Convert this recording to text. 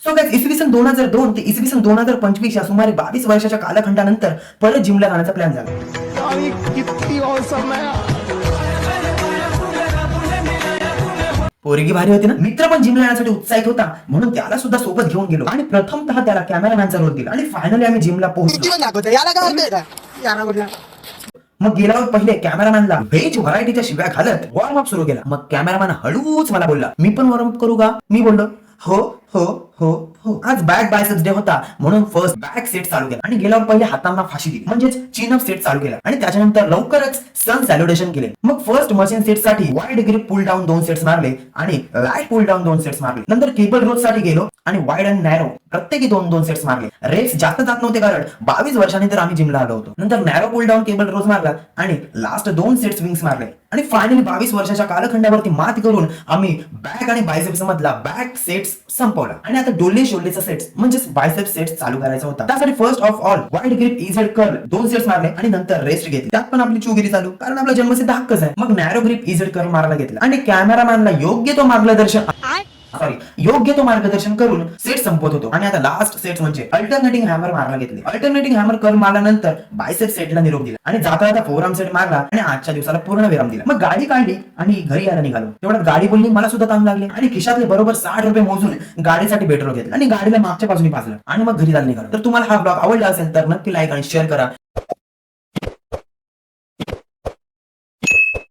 So guys, इसवी सन 2002 ते इसवी सन 2025 या सुमारे 22 वर्षाच्या कालखंडानंतर परत जिमला जाण्याचा प्लॅन झाला. किती औसम आहे. पोरगी भारी होती ना. मित्र पण जिमला येण्यासाठी उत्साहित होता, म्हणून त्याला सुद्धा सोबत घेऊन गेलो आणि प्रथमतः त्याला कॅमेरामॅनचा रोल दिला आणि फायनली आम्ही जिमला पोहोचलो. याला काय अर्थ आहे का? याला कुठला? मग गेल्यावर पहिले कॅमेरामॅनला व्हेज व्हरायटीच्या शिव्या घालत वॉर्मअप सुरू केला. मग कॅमेरामॅन हळूच मला बोलला, मी पण वॉर्मअप करू का? मी बोललो हो हो हो हो. आज बॅक बायसेप्स डे होता, म्हणून फर्स्ट बॅक सेट चालू केला आणि गेल्यावर पहिले हातांना फाशी दिली, म्हणजेच चिन अप सेट चालू केला आणि त्याच्यानंतर लवकरच सन सॅल्युटेशन केले. मग फर्स्ट मशीन सेट साठी वाईड ग्रिप पुल डाऊन 2 सेट्स मारले आणि लाईट पुल डाऊन 2 सेट्स मारले. नंतर केबल रोज साठी गेलो आणि वाईड अँड नॅरो प्रत्येकी 2-2 सेट्स मारले. रेट्स जास्त जात नव्हते, कारण 22 वर्षांनी तर आम्ही जिमला आलो होतो. नंतर नॅरो पुल डाऊन केबल रोज मारला आणि लास्ट 2 सेट्स विंग्स मारले आणि फायनली 22 वर्षाच्या कालखंडावरती मात करून आम्ही बॅक आणि बायसेप्स मधला बॅक सेट्स संपवला आणि आता डोले शोल्डेचा सेट्स म्हणजेच बायसेप सेट्स चालू करायचा होता. त्यासाठी first of all wide grip EZ curl 2 sets मारले आणि नंतर रेस्ट घेतली. त्यात पण आपली चुगिरी चालू, कारण आपला जन्मसिद्ध हक्कच आहे. मग नॅरो ग्रिप इझेड कर्ल मारायला घेतला आणि कॅमेरामॅनला योग्य तो मार्गदर्शन करून सेट संपवत होतो. आणि आता लास्ट सेट म्हणजे अल्टरनेटिंग हॅमर मारायला घेतले. अल्टरनेटिंग हॅमर कर्ल मारल्यानंतर बायसेप सेटला निरोप दिला आणि जाता जाता फोरआर्म सेट मारला आणि आजच्या दिवसाला पूर्ण विराम दिला. मग गाडी काढली आणि घरी यायला निघालो. तेवढ्यात गाडी बोलली, मला सुद्धा ताण लागले आणि खिशातले बरोबर 60 रुपये मोजून गाडीसाठी पेट्रोल घेतलं आणि गाडीला मागच्या बाजूने पाजलं आणि मग घरी जायला निघालो. तर तुम्हाला हा ब्लॉग आवडला असेल तर नक्की लाईक आणि शेअर करा.